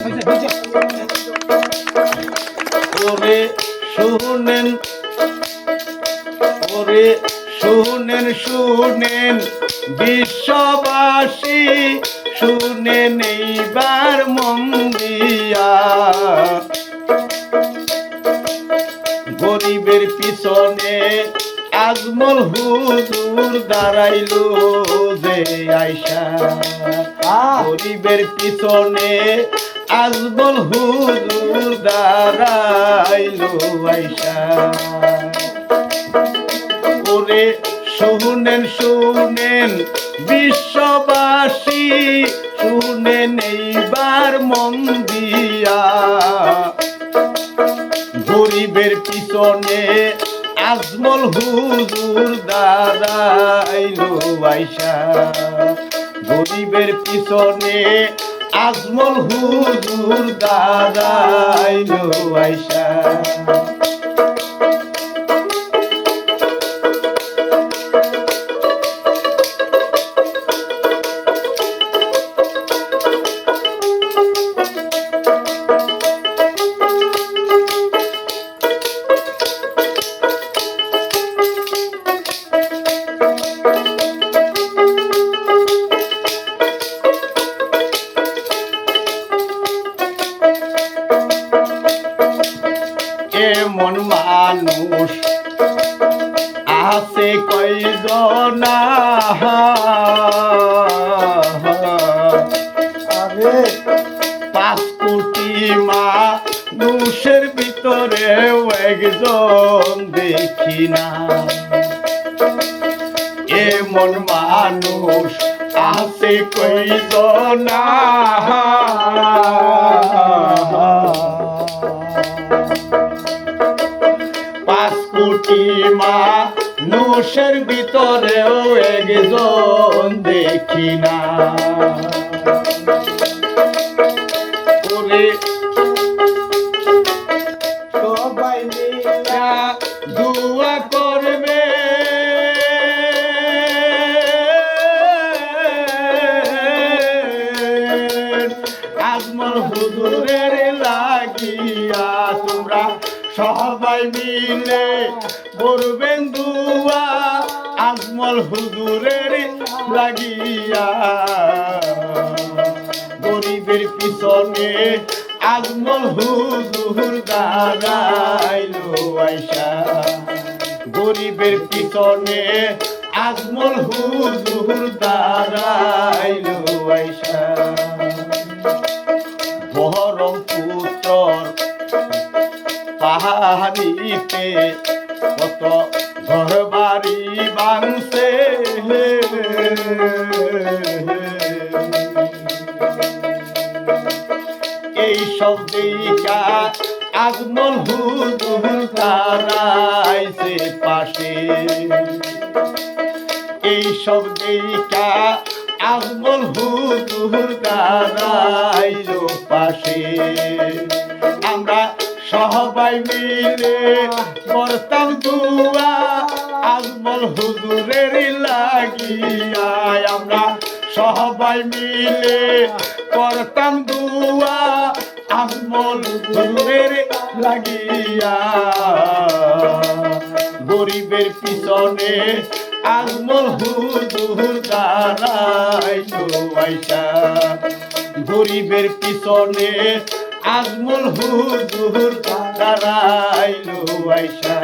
ওরে শুনেন, ওরে শুনেন, শুনেন বিশ্ববাসী, শুনেন এইবার মন দিয়া। গরিবের পিছনে আজমল হুজুর দাঁড়াইলো যে আইসা। গরিবের পিছনে আজমল হুজুর দাঁড়াইলো আইসা। ওরে শুনেন, শুনেন বিশ্ববাসী, শুনেন এইবার মন দিয়া। গরিবের পিছনে আজমল হুজুর দাঁড়াইলো আইসা। গরিবের পিছনে আজমল হুজুর দাঁড়াইলো আইসা। এমন মানুষ আছে কয়জনা, আরে 5 কোটি মানুষের ভিতরে একজন দেখি না। এমন মানুষ আছে কয়জনা, 5 কোটি মানুষের ভিতরেও একজন দেখি না। ওরে সবাই মিলা দোয়া করবে, আজমল হুজুরের লাগিয়া। তোমরা সবাই মিলে করবেন দুয়া, আজমল হুজুরের লাগিয়া। গরিবের পিছনে আজমল হুজুর দাঁড়াইলো আইসা। গরিবের পিছনে আজমল হুজুর দাঁড়াইলো আইসা। বহরমপুত্রর পাহাড়িতে কত ঘর বাড়ি ভাঙছে, এই সব দেখা আজমল হুজুর দাঁড়াইছে পাশে। এই সব দেখা আজমল হুজুর দাঁড়াইলো পাশে। আমরা সবাই মিলে করতাম দুয়া, আজমল হুজুরের লাগিয়া। আমরা সবাই মিলে করতাম দুয়া, আজমল হুজুরের লাগিয়া। গরিবের পিছনে আজমল হুজুর দাঁড়াইলো আইসা। গরিবের পিছনে আজমল হুজুর দাঁড়াইলো আইসা।